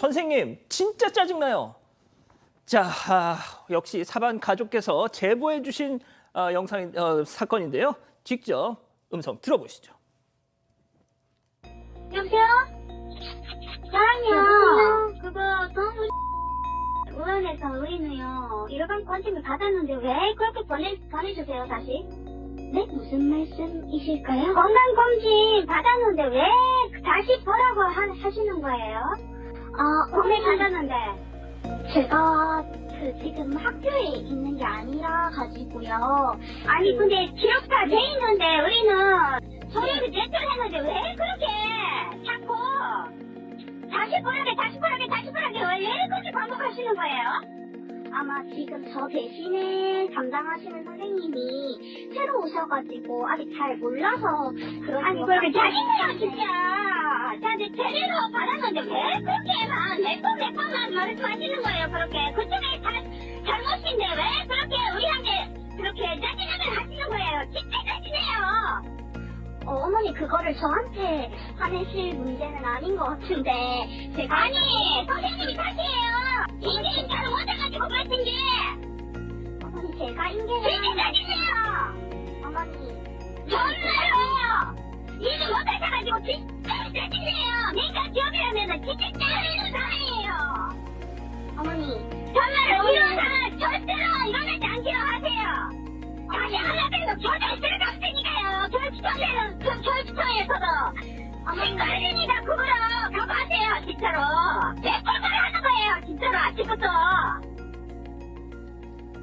선생님, 진짜 짜증나요. 자, 역시 사반 가족께서 제보해 주신 사건인데요. 직접 음성 들어보시죠. 여보세요? 사랑이요. 그거 너무 의원에서 우리는요 일반 건식을 받았는데 왜 그렇게 보내주세요 다시? 네? 무슨 말씀이실까요? 건강검진 받았는데 왜 다시 보라고 하시는 거예요? 오늘 받았는데 제가 지금 학교에 있는 게 아니라 가지고요. 아니 근데 기록다 돼 있는데 우리는 서류를 제출했는데 왜 그렇게 자꾸 다시 보라게 왜 그렇게 반복하시는 거예요? 아마 지금 저 대신에 담당하시는 선생님이 새로 오셔가지고 아직 잘 몰라서 그런 아니 그렇게 짜증나요 진짜. 자 이제 제대로 받았는데 왜 그렇게만 내꺼만 말씀하시는 거예요? 그렇게 그쪽에 잘못인데 왜 그렇게 우리한테 그렇게 짜증나게 하시는 거예요? 진짜 짜증나요. 어머니 그거를 저한테 화내실 문제는 아닌 것 같은데 제가 아니 선생님이 탓이에요. 인계 인가를 못해가지고 그랬던 게 어머니 제가 인계를 진짜 짜증나요. 어머니 정말요. 일을 못하셔가지고 진짜 짜증나요. 내가 기업이라면 진짜 짜증나는 사람이에요. 어머니 정말로 이런 상황 절대로 일어나지 않기로 하세요. 다시 하나도 저절 들어갔으니까요. 교육청에서도 생각입니다. 그거로 가봐세요. 진짜로 대꼴만 하는 거예요. 진짜로 아침부터.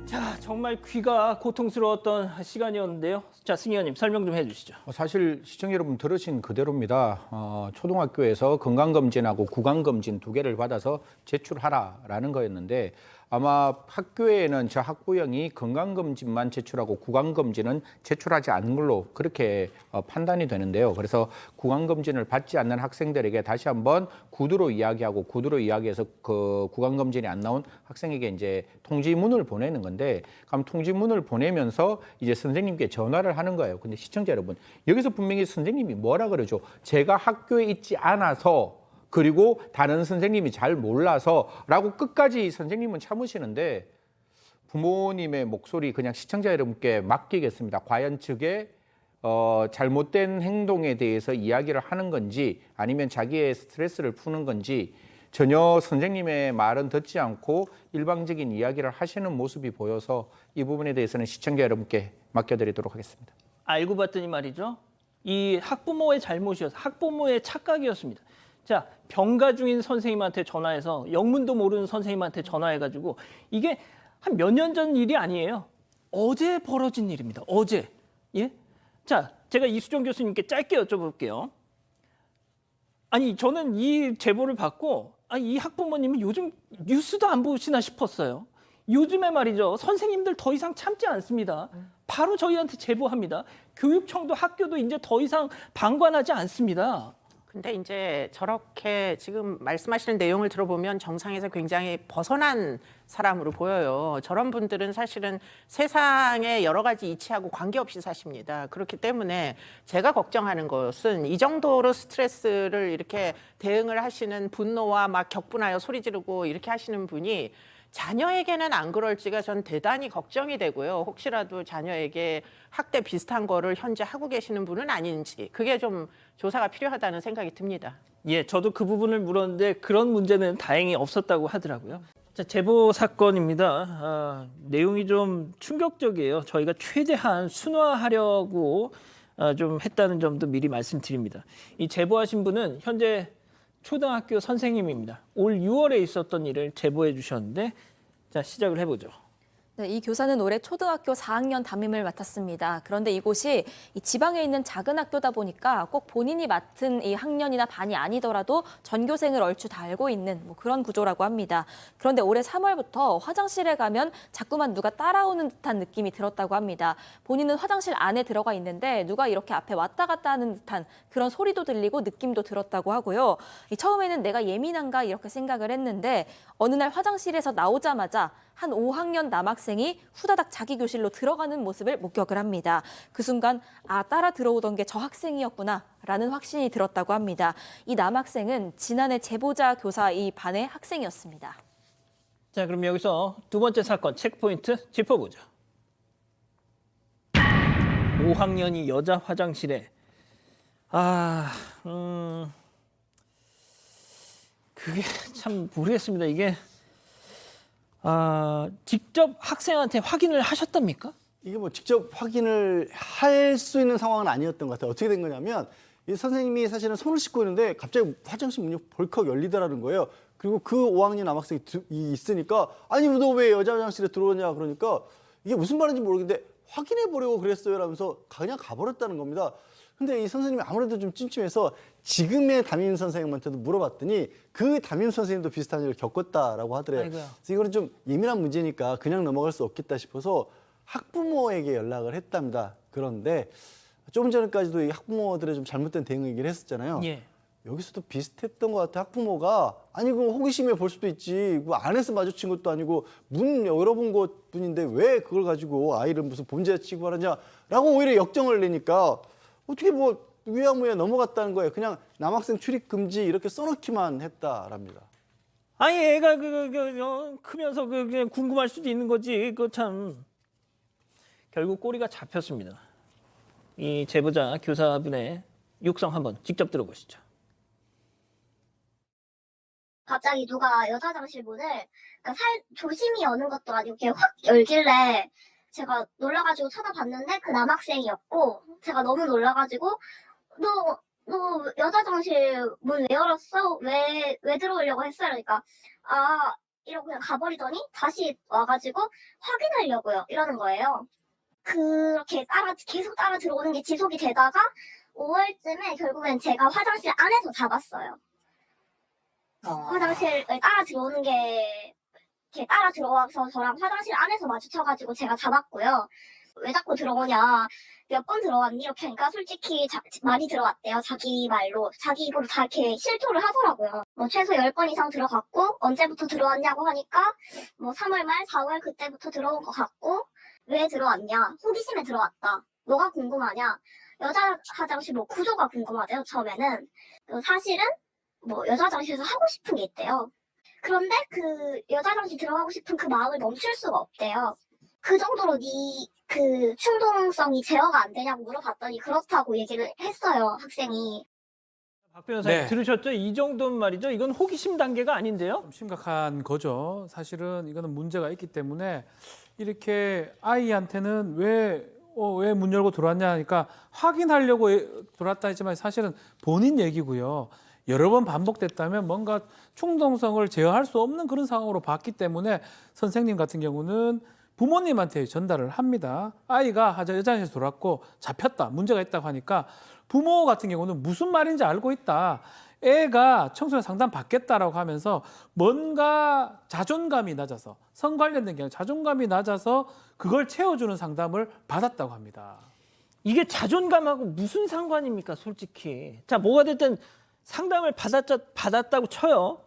자, 정말 귀가 고통스러웠던 시간이었는데요. 자, 승희 의원님 설명 좀 해주시죠. 사실 시청자 여러분 들으신 그대로입니다. 초등학교에서 건강검진하고 구강검진 두 개를 받아서 제출하라라는 거였는데 아마 학교에는 저 학부형이 건강검진만 제출하고 구강검진은 제출하지 않는 걸로 그렇게 판단이 되는데요. 그래서 구강검진을 받지 않는 학생들에게 다시 한번 구두로 이야기하고 구두로 이야기해서 그 구강검진이 안 나온 학생에게 이제 통지문을 보내는 건데 그럼 통지문을 보내면서 이제 선생님께 전화를 하는 거예요. 근데 시청자 여러분 여기서 분명히 선생님이 뭐라 그러죠? 제가 학교에 있지 않아서 그리고 다른 선생님이 잘 몰라서 라고 끝까지 선생님은 참으시는데 부모님의 목소리 그냥 시청자 여러분께 맡기겠습니다. 과연 저게 잘못된 행동에 대해서 이야기를 하는 건지 아니면 자기의 스트레스를 푸는 건지 전혀 선생님의 말은 듣지 않고 일방적인 이야기를 하시는 모습이 보여서 이 부분에 대해서는 시청자 여러분께 맡겨드리도록 하겠습니다. 알고 봤더니 말이죠. 이 학부모의 잘못이어서 학부모의 착각이었습니다. 자, 병가 중인 선생님한테 전화해서 영문도 모르는 선생님한테 전화해가지고 이게 한 몇 년 전 일이 아니에요. 어제 벌어진 일입니다. 어제. 예? 자, 제가 이수정 교수님께 짧게 여쭤볼게요. 아니, 저는 이 제보를 받고 이 학부모님은 요즘 뉴스도 안 보시나 싶었어요. 요즘에 말이죠. 선생님들 더 이상 참지 않습니다. 바로 저희한테 제보합니다. 교육청도 학교도 이제 더 이상 방관하지 않습니다. 근데 이제 저렇게 지금 말씀하시는 내용을 들어보면 정상에서 굉장히 벗어난 사람으로 보여요. 저런 분들은 사실은 세상의 여러 가지 이치하고 관계없이 사십니다. 그렇기 때문에 제가 걱정하는 것은 이 정도로 스트레스를 이렇게 대응을 하시는 분노와 막 격분하여 소리 지르고 이렇게 하시는 분이 자녀에게는 안 그럴지가 전 대단히 걱정이 되고요. 혹시라도 자녀에게 학대 비슷한 거를 현재 하고 계시는 분은 아닌지 그게 좀 조사가 필요하다는 생각이 듭니다. 예, 저도 그 부분을 물었는데 그런 문제는 다행히 없었다고 하더라고요. 자, 제보 사건입니다. 내용이 좀 충격적이에요. 저희가 최대한 순화하려고 좀 했다는 점도 미리 말씀드립니다. 이 제보하신 분은 현재 초등학교 선생님입니다. 올 6월에 있었던 일을 제보해 주셨는데 자, 시작을 해보죠. 네, 이 교사는 올해 초등학교 4학년 담임을 맡았습니다. 그런데 이곳이 이 지방에 있는 작은 학교다 보니까 꼭 본인이 맡은 이 학년이나 반이 아니더라도 전교생을 얼추 다 알고 있는 그런 구조라고 합니다. 그런데 올해 3월부터 화장실에 가면 자꾸만 누가 따라오는 듯한 느낌이 들었다고 합니다. 본인은 화장실 안에 들어가 있는데 누가 이렇게 앞에 왔다 갔다 하는 듯한 그런 소리도 들리고 느낌도 들었다고 하고요. 처음에는 내가 예민한가 이렇게 생각을 했는데 어느 날 화장실에서 나오자마자 한 5학년 남학생이 후다닥 자기 교실로 들어가는 모습을 목격을 합니다. 그 순간 따라 들어오던 게 저 학생이었구나라는 확신이 들었다고 합니다. 이 남학생은 지난해 제보자 교사 이 반의 학생이었습니다. 자, 그럼 여기서 두 번째 사건 체크포인트 짚어보죠. 5학년이 여자 화장실에 그게 참 모르겠습니다. 이게 직접 학생한테 확인을 하셨답니까? 이게 뭐 직접 확인을 할 수 있는 상황은 아니었던 것 같아요. 어떻게 된 거냐면 이 선생님이 사실은 손을 씻고 있는데 갑자기 화장실 문이 벌컥 열리더라는 거예요. 그리고 그 5학년 남학생이 있으니까 아니 너 왜 여자 화장실에 들어오냐 그러니까 이게 무슨 말인지 모르겠는데 확인해 보려고 그랬어요 라면서 그냥 가버렸다는 겁니다. 근데 이 선생님이 아무래도 좀 찜찜해서 지금의 담임 선생님한테도 물어봤더니 그 담임 선생님도 비슷한 일을 겪었다라고 하더래요. 아이고야. 그래서 이거는 좀 예민한 문제니까 그냥 넘어갈 수 없겠다 싶어서 학부모에게 연락을 했답니다. 그런데 조금 전까지도 이 학부모들의 좀 잘못된 대응 얘기를 했었잖아요. 예. 여기서도 비슷했던 것 같아요. 학부모가 아니 그 호기심에 볼 수도 있지. 그 안에서 마주친 것도 아니고 문 열어본 것 뿐인데 왜 그걸 가지고 아이를 무슨 범죄자 취급하느냐라고 오히려 역정을 내니까 어떻게 뭐 위아무에 넘어갔다는 거예요. 그냥 남학생 출입 금지 이렇게 써놓기만 했다랍니다. 아니 애가 크면서 그냥 궁금할 수도 있는 거지. 그 참 결국 꼬리가 잡혔습니다. 이 제보자 교사분의 육성 한번 직접 들어보시죠. 갑자기 누가 여자 화장실 문을 조심히 여는 것도 아니고 이렇게 확 열길래 제가 놀라가지고 쳐다봤는데 그 남학생이었고 제가 너무 놀라가지고 너 여자 화장실 문 왜 열었어? 왜 들어오려고 했어? 그러니까 이러고 그냥 가버리더니 다시 와가지고 확인하려고요 이러는 거예요. 그렇게 계속 따라 들어오는 게 지속이 되다가 5월쯤에 결국엔 제가 화장실 안에서 잡았어요. 화장실을 따라 들어오는 게 이렇게 따라 들어와서 저랑 화장실 안에서 마주쳐가지고 제가 잡았고요. 왜 자꾸 들어오냐, 몇 번 들어왔니? 이렇게 하니까 솔직히 많이 들어왔대요. 자기 말로. 자기 입으로 다 이렇게 실토를 하더라고요. 뭐 최소 10번 이상 들어갔고 언제부터 들어왔냐고 하니까 뭐 3월 말, 4월 그때부터 들어온 것 같고 왜 들어왔냐? 호기심에 들어왔다. 뭐가 궁금하냐? 여자 화장실 뭐 구조가 궁금하대요. 처음에는. 사실은 뭐 여자 화장실에서 하고 싶은 게 있대요. 그런데 그 여자 화장실 들어가고 싶은 그 마음을 멈출 수가 없대요. 그 정도로 그 충동성이 제어가 안 되냐고 물어봤더니 그렇다고 얘기를 했어요, 학생이. 박 변호사님 네. 들으셨죠? 이 정도는 말이죠. 이건 호기심 단계가 아닌데요. 좀 심각한 거죠. 사실은 이거는 문제가 있기 때문에 이렇게 아이한테는 왜 문 열고 들어왔냐 하니까 확인하려고 들어왔다 했지만 사실은 본인 얘기고요. 여러 번 반복됐다면 뭔가 충동성을 제어할 수 없는 그런 상황으로 봤기 때문에 선생님 같은 경우는 부모님한테 전달을 합니다. 아이가 여자 화장실에서 들어왔고 잡혔다, 문제가 있다고 하니까 부모 같은 경우는 무슨 말인지 알고 있다. 애가 청소년 상담 받겠다라고 하면서 뭔가 자존감이 낮아서 성 관련된 게 아니라 자존감이 낮아서 그걸 채워주는 상담을 받았다고 합니다. 이게 자존감하고 무슨 상관입니까, 솔직히. 자, 뭐가 됐든 상담을 받았다고 쳐요.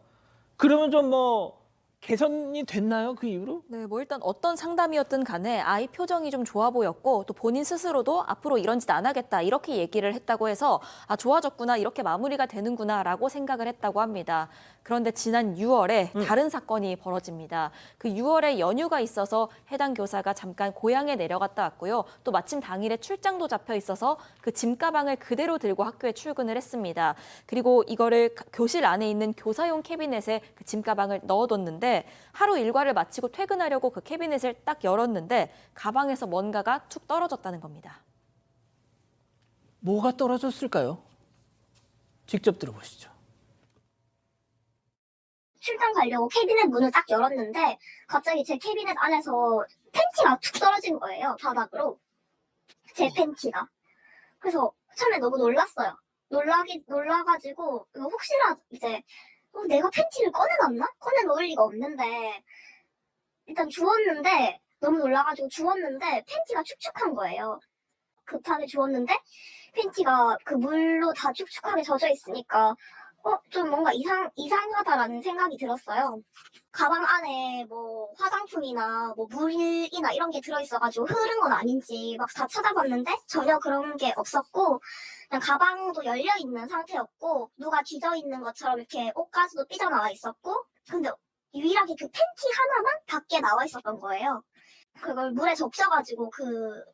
그러면 좀 뭐 개선이 됐나요, 그 이후로? 네, 뭐 일단 어떤 상담이었든 간에 아이 표정이 좀 좋아 보였고 또 본인 스스로도 앞으로 이런 짓 안 하겠다 이렇게 얘기를 했다고 해서 좋아졌구나 이렇게 마무리가 되는구나라고 생각을 했다고 합니다. 그런데 지난 6월에 다른 사건이 벌어집니다. 그 6월에 연휴가 있어서 해당 교사가 잠깐 고향에 내려갔다 왔고요. 또 마침 당일에 출장도 잡혀 있어서 그 짐가방을 그대로 들고 학교에 출근을 했습니다. 그리고 이거를 교실 안에 있는 교사용 캐비넷에 그 짐가방을 넣어뒀는데 하루 일과를 마치고 퇴근하려고 그 캐비넷을 딱 열었는데 가방에서 뭔가가 툭 떨어졌다는 겁니다. 뭐가 떨어졌을까요? 직접 들어보시죠. 출장 가려고 캐비넷 문을 딱 열었는데 갑자기 제 캐비넷 안에서 팬티가 툭 떨어진 거예요. 바닥으로. 제 팬티가. 그래서 처음에 너무 놀랐어요. 놀라가지고 혹시나 이제 내가 팬티를 꺼내놨나? 꺼내놓을 리가 없는데 일단 주웠는데 너무 놀라가지고 주웠는데 팬티가 축축한 거예요. 급하게 주웠는데 팬티가 그 물로 다 축축하게 젖어 있으니까 좀 뭔가 이상하다라는 생각이 들었어요. 가방 안에 뭐 화장품이나 뭐 물이나 이런 게 들어있어가지고 흐른 건 아닌지 막 다 찾아봤는데 전혀 그런 게 없었고, 그냥 가방도 열려있는 상태였고, 누가 뒤져있는 것처럼 이렇게 옷가지도 삐져나와 있었고, 근데 유일하게 그 팬티 하나만 밖에 나와 있었던 거예요. 그걸 물에 적셔가지고 그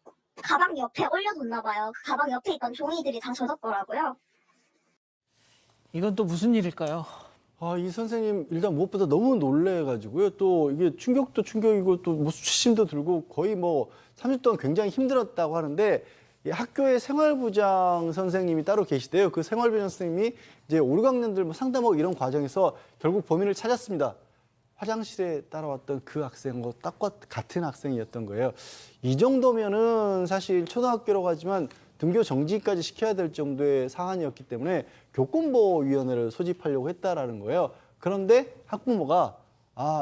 가방 옆에 올려뒀나 봐요. 그 가방 옆에 있던 종이들이 다 젖었더라고요. 이건 또 무슨 일일까요? 이 선생님 일단 무엇보다 너무 놀래가지고요. 또 이게 충격도 충격이고 또 뭐 수치심도 들고 거의 뭐 30분 동안 굉장히 힘들었다고 하는데, 이 학교에 생활부장 선생님이 따로 계시대요. 그 생활부장 선생님이 이제 5, 6학년들 뭐 상담하고 이런 과정에서 결국 범인을 찾았습니다. 화장실에 따라왔던 그 학생과 딱 같은 학생이었던 거예요. 이 정도면은 사실 초등학교라고 하지만 등교 정지까지 시켜야 될 정도의 사안이었기 때문에 교권보호위원회를 소집하려고 했다라는 거예요. 그런데 학부모가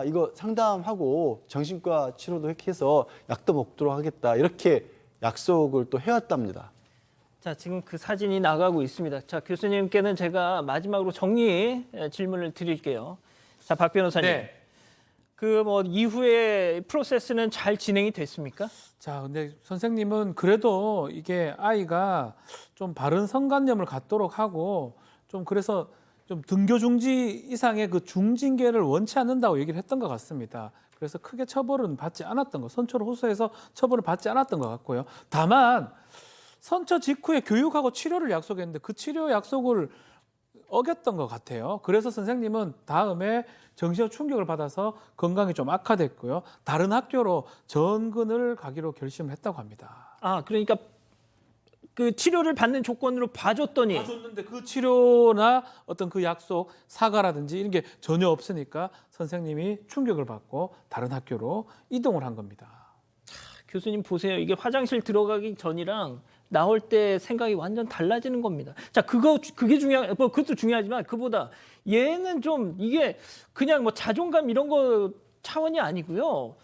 이거 상담하고 정신과 치료도 해서 약도 먹도록 하겠다, 이렇게 약속을 또 해왔답니다. 자, 지금 그 사진이 나가고 있습니다. 자, 교수님께는 제가 마지막으로 정리 질문을 드릴게요. 자, 박 변호사님. 네. 그 뭐 이후에 프로세스는 잘 진행이 됐습니까? 자, 근데 선생님은 그래도 이게 아이가 좀 바른 성관념을 갖도록 하고 좀 그래서 좀 등교 중지 이상의 그 중징계를 원치 않는다고 얘기를 했던 것 같습니다. 그래서 크게 처벌은 받지 않았던 거, 선처를 호소해서 처벌을 받지 않았던 것 같고요. 다만 선처 직후에 교육하고 치료를 약속했는데 그 치료 약속을 어겼던 것 같아요. 그래서 선생님은 다음에 정신적 충격을 받아서 건강이 좀 악화됐고요. 다른 학교로 전근을 가기로 결심을 했다고 합니다. 그러니까 그 치료를 받는 조건으로 봐줬더니 봐줬는데 그 치료나 어떤 그 약속, 사과라든지 이런 게 전혀 없으니까 선생님이 충격을 받고 다른 학교로 이동을 한 겁니다. 교수님 보세요. 이게 화장실 들어가기 전이랑 나올 때 생각이 완전 달라지는 겁니다. 자, 그게 그것도 중요하지만 그보다 얘는 좀 이게 그냥 뭐 자존감 이런 거 차원이 아니고요.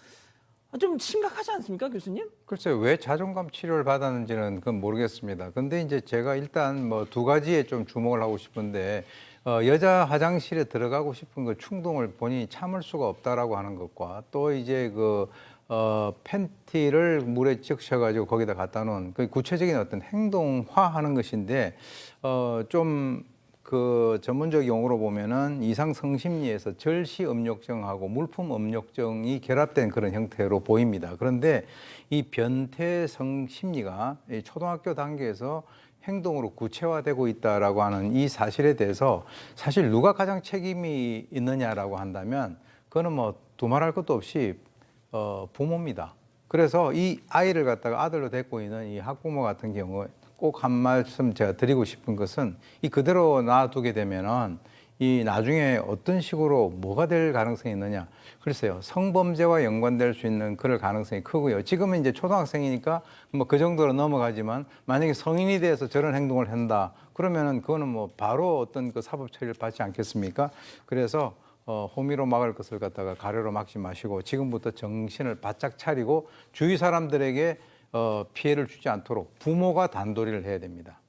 좀 심각하지 않습니까, 교수님? 글쎄요, 왜 자존감 치료를 받았는지는 그건 모르겠습니다. 근데 이제 제가 일단 뭐 두 가지에 좀 주목을 하고 싶은데, 여자 화장실에 들어가고 싶은 그 충동을 본인이 참을 수가 없다라고 하는 것과 또 이제 팬티를 물에 적셔가지고 거기다 갖다 놓은 그 구체적인 어떤 행동화하는 것인데, 좀 그 전문적 용어로 보면은 이상성심리에서 절시음욕증하고 물품음욕증이 결합된 그런 형태로 보입니다. 그런데 이 변태성심리가 초등학교 단계에서 행동으로 구체화되고 있다라고 하는 이 사실에 대해서 사실 누가 가장 책임이 있느냐라고 한다면 그거는 뭐 두말할 것도 없이 부모입니다. 그래서 이 아이를 갖다가 아들로 데리고 있는 이 학부모 같은 경우 꼭 한 말씀 제가 드리고 싶은 것은 이 그대로 놔두게 되면은 이 나중에 어떤 식으로 뭐가 될 가능성이 있느냐. 글쎄요, 성범죄와 연관될 수 있는 그럴 가능성이 크고요. 지금은 이제 초등학생이니까 뭐 그 정도로 넘어가지만 만약에 성인이 돼서 저런 행동을 한다. 그러면은 그거는 뭐 바로 어떤 그 사법 처리를 받지 않겠습니까? 그래서 호미로 막을 것을 갖다가 가래로 막지 마시고 지금부터 정신을 바짝 차리고 주위 사람들에게 피해를 주지 않도록 부모가 단도리를 해야 됩니다.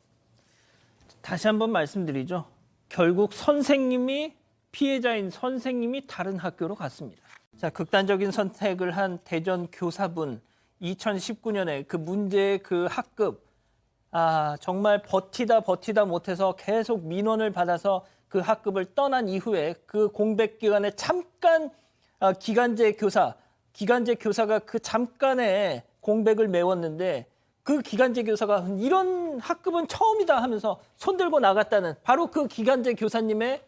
다시 한번 말씀드리죠. 결국 피해자인 선생님이 다른 학교로 갔습니다. 자, 극단적인 선택을 한 대전 교사분, 2019년에 그 문제의 그 학급, 정말 버티다 못해서 계속 민원을 받아서 그 학급을 떠난 이후에 그 공백 기간에 잠깐 기간제 교사가 그 잠깐의 공백을 메웠는데 그 기간제 교사가 이런 학급은 처음이다 하면서 손들고 나갔다는 바로 그 기간제 교사님의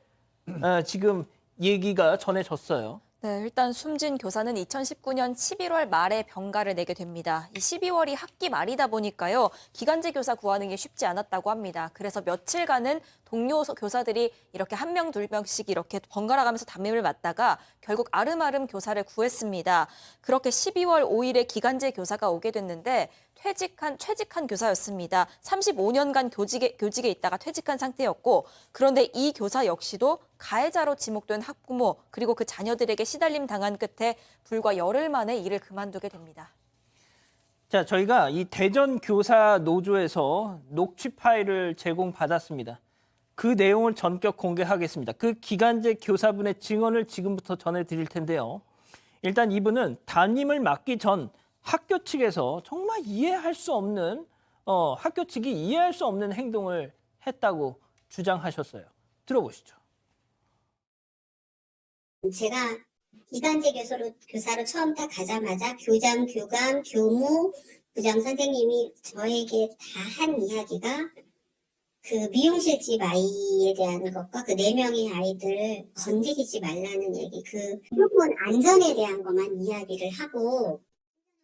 지금 얘기가 전해졌어요. 네, 일단 숨진 교사는 2019년 11월 말에 병가를 내게 됩니다. 이 12월이 학기 말이다 보니까요. 기간제 교사 구하는 게 쉽지 않았다고 합니다. 그래서 며칠간은 동료 교사들이 이렇게 한 명, 두 명씩 이렇게 번갈아 가면서 담임을 맡다가 결국 아름아름 교사를 구했습니다. 그렇게 12월 5일에 기간제 교사가 오게 됐는데 퇴직한 교사였습니다. 35년간 교직에 있다가 퇴직한 상태였고, 그런데 이 교사 역시도 가해자로 지목된 학부모 그리고 그 자녀들에게 시달림 당한 끝에 불과 열흘 만에 일을 그만두게 됩니다. 자, 저희가 이 대전 교사 노조에서 녹취 파일을 제공받았습니다. 그 내용을 전격 공개하겠습니다. 그 기간제 교사분의 증언을 지금부터 전해드릴 텐데요. 일단 이분은 담임을 맡기 전 학교 측에서 정말 이해할 수 없는 학교 측이 이해할 수 없는 행동을 했다고 주장하셨어요. 들어보시죠. 제가 기간제 교사로 처음 딱 가자마자 교장, 교감, 교무, 부장 선생님이 저에게 다 한 이야기가 그 미용실집 아이에 대한 것과 그 4명의 아이들을 건드리지 말라는 얘기, 그 무조건 안전에 대한 것만 이야기를 하고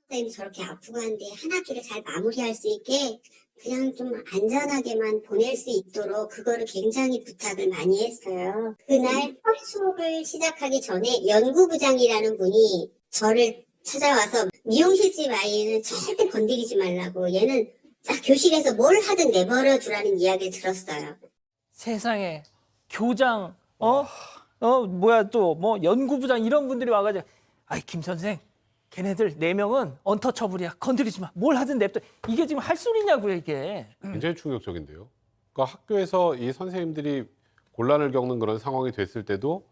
선생님이 저렇게 아프고 한데 한 학기를 잘 마무리할 수 있게 그냥 좀 안전하게만 보낼 수 있도록 그거를 굉장히 부탁을 많이 했어요. 그날 첫 수업을 시작하기 전에 연구부장이라는 분이 저를 찾아와서 미용실집 아이는 절대 건드리지 말라고, 얘는 교실에서 뭘 하든 내버려 두라는 이야기를 들었어요. 세상에 교장, 뭐야 또 뭐 연구부장 이런 분들이 와가지고 아이 김 선생, 걔네들 4명은 언터처블이야. 건드리지 마. 뭘 하든 냅둬. 이게 지금 할 소리냐고요, 이게. 굉장히 충격적인데요. 그러니까 학교에서 이 선생님들이 곤란을 겪는 그런 상황이 됐을 때도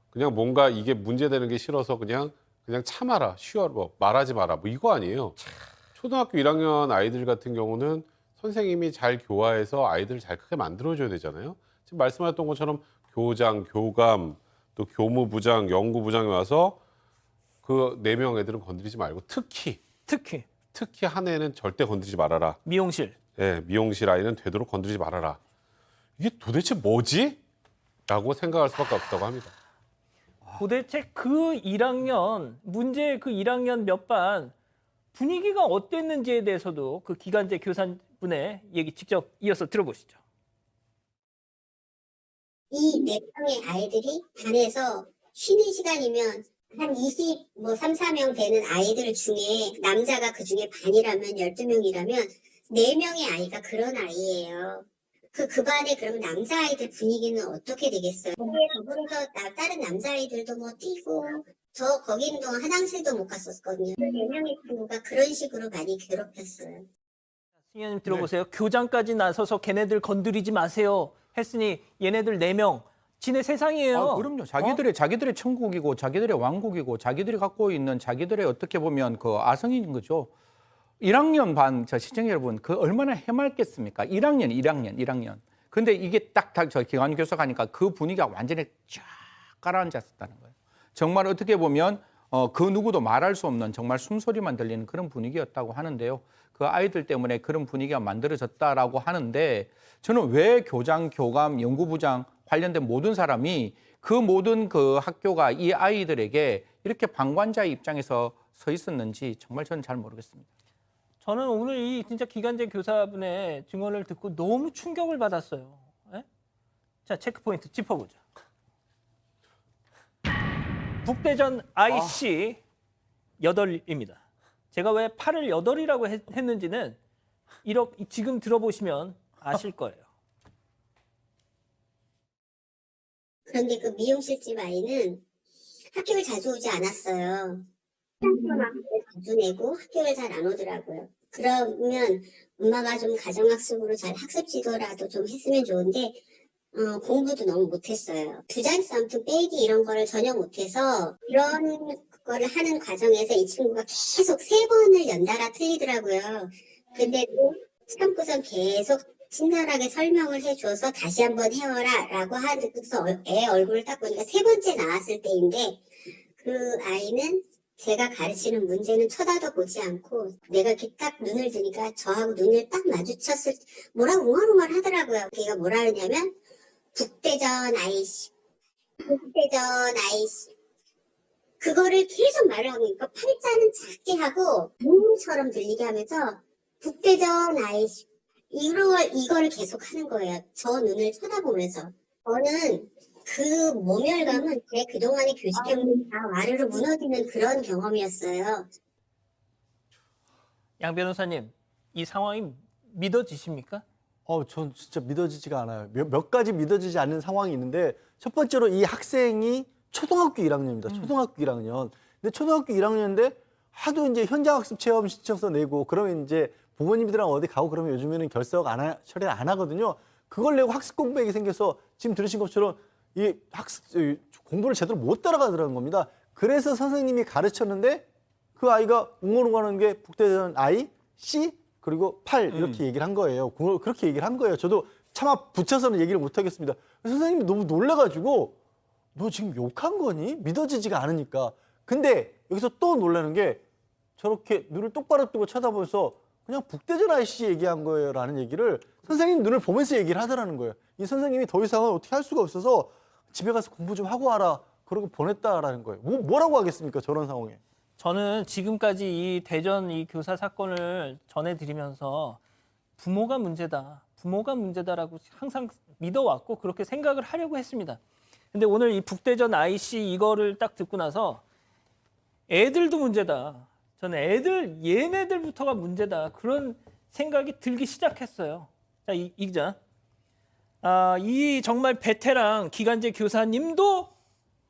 그냥 뭔가 이게 문제되는 게 싫어서 그냥 참아라, 쉬어라, 뭐 말하지 마라, 뭐 이거 아니에요. 초등학교 1학년 아이들 같은 경우는 선생님이 잘 교화해서 아이들을 잘 크게 만들어줘야 되잖아요. 지금 말씀하셨던 것처럼 교장, 교감, 또 교무부장, 연구부장이 와서 그 4명 애들은 건드리지 말고 특히 한 애는 절대 건드리지 말아라. 미용실. 예, 미용실 아이는 되도록 건드리지 말아라. 이게 도대체 뭐지? 라고 생각할 수밖에 없다고 합니다. 도대체 그 1학년, 문제의 그 1학년 몇 반 분위기가 어땠는지에 대해서도 그 기간제 교사분의 얘기 직접 이어서 들어보시죠. 이 4명의 아이들이 반에서 쉬는 시간이면 한 3, 4명 되는 아이들 중에 남자가 그 중에 반이라면 12명이라면 4명의 아이가 그런 아이예요. 그 반에 그럼 남자아이들 분위기는 어떻게 되겠어요? 거기에 더불어서 다른 남자아이들도 뭐 뛰고 거기 있는 동안 화장실도 못 갔었거든요. 4명의 친구가 그런 식으로 많이 괴롭혔어요. 승현님 들어보세요. 교장까지 나서서 걔네들 건드리지 마세요 했으니 얘네들 4명 지네 세상이에요. 아, 그럼요. 자기들의 천국이고 자기들의 왕국이고 자기들이 갖고 있는 자기들의 어떻게 보면 그 아성인 거죠. 1학년 반, 시청자 여러분, 그 얼마나 해맑겠습니까? 1학년. 근데 이게 딱 저 기관 교사 가니까 그 분위기가 완전히 쫙 가라앉았었다는 거예요. 정말 어떻게 보면 그 누구도 말할 수 없는 정말 숨소리만 들리는 그런 분위기였다고 하는데요. 그 아이들 때문에 그런 분위기가 만들어졌다라고 하는데 저는 왜 교장, 교감, 연구부장 관련된 모든 사람이 그 모든 그 학교가 이 아이들에게 이렇게 방관자의 입장에서 서 있었는지 정말 저는 잘 모르겠습니다. 저는 오늘 이 진짜 기간제 교사분의 증언을 듣고 너무 충격을 받았어요. 예? 자, 체크포인트 짚어보죠. 북대전 IC 8입니다. 제가 왜 8을 8이라고 했는지는 지금 들어보시면 아실 거예요. 그런데 그 미용실집 아이는 학교를 자주 오지 않았어요. 자주 내고 학교를 잘 안 오더라고요. 그러면 엄마가 좀 가정학습으로 잘 학습 지도라도 좀 했으면 좋은데 공부도 너무 못했어요. 주장에서 아무튼 빼기 이런 거를 전혀 못해서 이런 거를 하는 과정에서 이 친구가 계속 3번을 연달아 틀리더라고요. 근데 참고선 계속 친절하게 설명을 해줘서 다시 한번 해와라 라고 하면서 애 얼굴을 딱 보니까 3번째 나왔을 때인데 그 아이는 제가 가르치는 문제는 쳐다도 보지 않고 내가 이렇게 딱 눈을 드니까 저하고 눈을 딱 마주쳤을 때 뭐라고 웅얼웅얼 하더라고요. 걔가 뭐라 그러냐면 북대전 아이씨 그거를 계속 말을 하고 있고 팔자는 작게 하고 눈처럼 들리게 하면서 북대전 아이씨 이거를 계속 하는 거예요. 저 눈을 쳐다보면서. 저는 그 모멸감은 제 그동안의 교직 경험이 다 와르르 무너지는 그런 경험이었어요. 양 변호사님, 이 상황이 믿어지십니까? 전 진짜 믿어지지가 않아요. 몇 가지 믿어지지 않는 상황이 있는데 첫 번째로 이 학생이 초등학교 1학년입니다. 초등학교 1학년. 근데 초등학교 1학년인데 하도 이제 현장학습 체험 신청서 내고 그러면 이제 부모님들이랑 어디 가고 그러면 요즘에는 결석 처리 안 하거든요. 그걸 내고 학습 공백이 생겨서 지금 들으신 것처럼 이 공부를 제대로 못 따라가더라는 겁니다. 그래서 선생님이 가르쳤는데 그 아이가 웅얼웅얼하는 게 북대전 I, C 그리고 8 이렇게 얘기를 한 거예요. 그렇게 얘기를 한 거예요. 저도 차마 붙여서는 얘기를 못 하겠습니다. 선생님이 너무 놀라가지고 너 지금 욕한 거니? 믿어지지가 않으니까. 근데 여기서 또 놀라는 게 저렇게 눈을 똑바로 뜨고 쳐다보면서 그냥 북대전 IC 얘기한 거예요 라는 얘기를 선생님 눈을 보면서 얘기를 하더라는 거예요. 이 선생님이 더 이상은 어떻게 할 수가 없어서 집에 가서 공부 좀 하고 와라 그러고 보냈다라는 거예요. 뭐라고 하겠습니까 저런 상황에. 저는 지금까지 이 대전 이 교사 사건을 전해드리면서 부모가 문제다라고 항상 믿어왔고 그렇게 생각을 하려고 했습니다. 근데 오늘 이 북대전 IC 이거를 딱 듣고 나서 애들도 문제다. 저는 얘네들부터가 문제다. 그런 생각이 들기 시작했어요. 자, 이 기자. 이 정말 베테랑 기간제 교사님도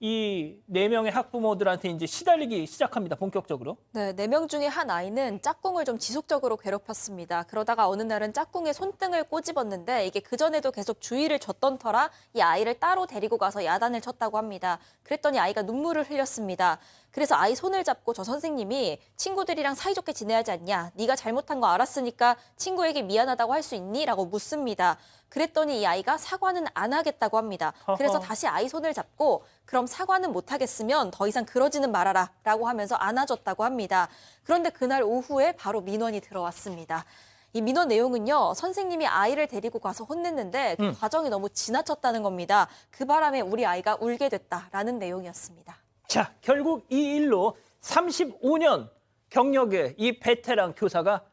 이 4명의 학부모들한테 이제 시달리기 시작합니다. 본격적으로. 네, 4명 중에 한 아이는 짝꿍을 좀 지속적으로 괴롭혔습니다. 그러다가 어느 날은 짝꿍의 손등을 꼬집었는데 이게 그전에도 계속 주의를 줬던 터라 이 아이를 따로 데리고 가서 야단을 쳤다고 합니다. 그랬더니 아이가 눈물을 흘렸습니다. 그래서 아이 손을 잡고 저 선생님이 친구들이랑 사이좋게 지내야지 않냐? 네가 잘못한 거 알았으니까 친구에게 미안하다고 할 수 있니? 라고 묻습니다. 그랬더니 이 아이가 사과는 안 하겠다고 합니다. 그래서 다시 아이 손을 잡고 그럼 사과는 못 하겠으면 더 이상 그러지는 말아라 라고 하면서 안아줬다고 합니다. 그런데 그날 오후에 바로 민원이 들어왔습니다. 이 민원 내용은요. 선생님이 아이를 데리고 가서 혼냈는데 그 과정이 너무 지나쳤다는 겁니다. 그 바람에 우리 아이가 울게 됐다라는 내용이었습니다. 자, 결국 이 일로 35년 경력의 이 베테랑 교사가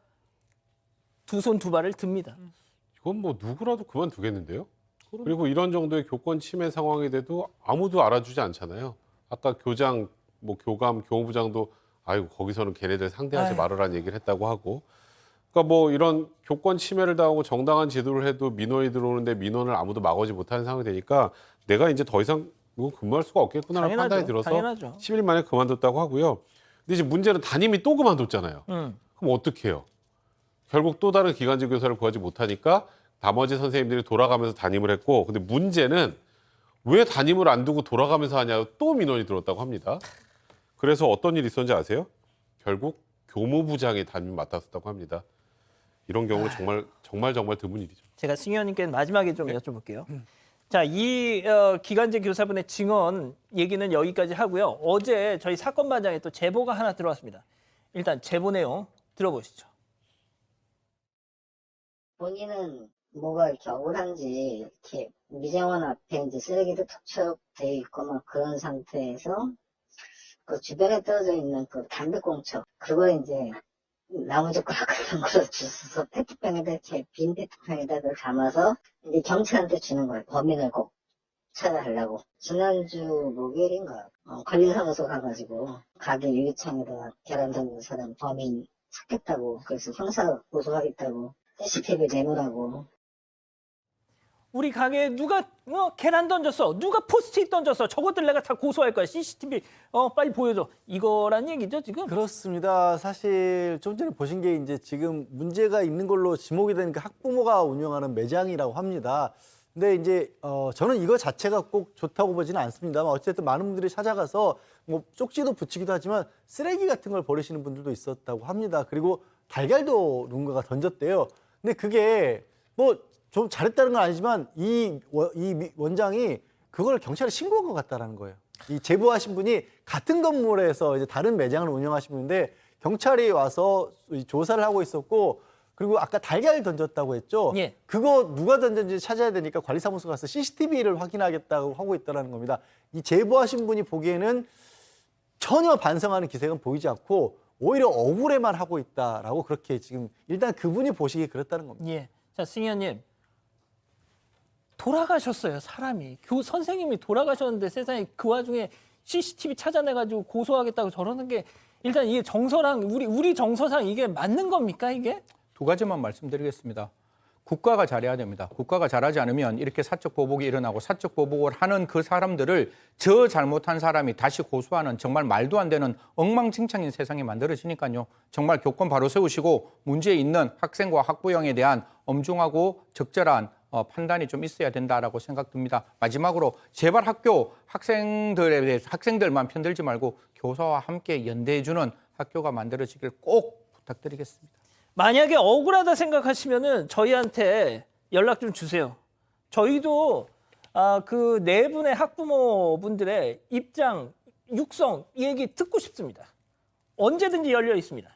두 손 두 발을 듭니다. 이건 뭐 누구라도 그만두겠는데요. 그리고 이런 정도의 교권 침해 상황이 돼도 아무도 알아주지 않잖아요. 아까 교장, 뭐 교감, 교무부장도 아이고 거기서는 걔네들 상대하지 말아라는 얘기를 했다고 하고. 그러니까 뭐 이런 교권 침해를 당하고 정당한 지도를 해도 민원이 들어오는데 민원을 아무도 막아오지 못하는 상황이 되니까 내가 이제 더 이상 이거 근무할 수가 없겠구나라는 판단이 들어서 당연하죠. 10일 만에 그만뒀다고 하고요. 근데 이제 문제는 담임이 또 그만뒀잖아요. 그럼 어떻게 해요? 결국 또 다른 기간제 교사를 구하지 못하니까 나머지 선생님들이 돌아가면서 담임을 했고, 근데 문제는 왜 담임을 안 두고 돌아가면서 하냐고 또 민원이 들어왔다고 합니다. 그래서 어떤 일이 있었는지 아세요? 결국 교무부장이 담임 맡았었다고 합니다. 이런 경우는 정말 드문 일이죠. 제가 승희 의원님께 마지막에 좀 여쭤볼게요. 자, 이 기간제 교사분의 증언 얘기는 여기까지 하고요. 어제 저희 사건 반장에 또 제보가 하나 들어왔습니다. 일단 제보 내용 들어보시죠. 본인은 뭐가 이렇게 억울한지 이렇게 미장원 앞에 이제 쓰레기도 투척되어 있고 막 그런 상태에서 그 주변에 떨어져 있는 그 담배꽁초 그거 이제 나무젓가락 같은 걸로 주워서 페트병에다 이렇게 빈 페트병에다 그걸 담아서 이제 경찰한테 주는 거예요. 범인을 꼭 찾아달라고. 지난주 목요일인가 관리사무소 가가지고 가게 유리창에다가 계란 던진 사람 범인 찾겠다고 그래서 형사 고소하겠다고 CCTV 내놓으라고. 우리 가게에 누가 계란 던졌어, 누가 포스트잇 던졌어, 저것들 내가 다 고소할 거야. CCTV 빨리 보여줘. 이거란 얘기죠 지금? 그렇습니다. 사실 좀 전에 보신 게 이제 지금 문제가 있는 걸로 지목이 되는 그 학부모가 운영하는 매장이라고 합니다. 근데 이제 저는 이거 자체가 꼭 좋다고 보지는 않습니다만 어쨌든 많은 분들이 찾아가서 뭐 쪽지도 붙이기도 하지만 쓰레기 같은 걸 버리시는 분들도 있었다고 합니다. 그리고 달걀도 누군가가 던졌대요. 근데 그게 뭐 좀 잘했다는 건 아니지만 이 원장이 그걸 경찰에 신고한 것 같다라는 거예요. 이 제보하신 분이 같은 건물에서 이제 다른 매장을 운영하신 분인데 경찰이 와서 조사를 하고 있었고 그리고 아까 달걀 던졌다고 했죠. 예. 그거 누가 던졌는지 찾아야 되니까 관리사무소 가서 CCTV를 확인하겠다고 하고 있다는 겁니다. 이 제보하신 분이 보기에는 전혀 반성하는 기색은 보이지 않고 오히려 억울해만 하고 있다라고 그렇게 지금 일단 그분이 보시기에 그렇다는 겁니다. 예. 자, 승희 의원님. 돌아가셨어요, 사람이. 선생님이 돌아가셨는데 세상에 그 와중에 CCTV 찾아내가지고 고소하겠다고 저러는 게 일단 이게 정서랑 우리 정서상 이게 맞는 겁니까, 이게? 두 가지만 말씀드리겠습니다. 국가가 잘해야 됩니다. 국가가 잘하지 않으면 이렇게 사적 보복이 일어나고 사적 보복을 하는 그 사람들을 저 잘못한 사람이 다시 고소하는 정말 말도 안 되는 엉망진창인 세상이 만들어지니까요. 정말 교권 바로 세우시고 문제 있는 학생과 학부형에 대한 엄중하고 적절한 판단이 좀 있어야 된다라고 생각됩니다. 마지막으로 제발 학생들에 대해서 학생들만 편들지 말고 교사와 함께 연대해주는 학교가 만들어지길 꼭 부탁드리겠습니다. 만약에 억울하다 생각하시면은 저희한테 연락 좀 주세요. 저희도 그 네 분의 학부모분들의 입장, 육성 이 얘기 듣고 싶습니다. 언제든지 열려 있습니다.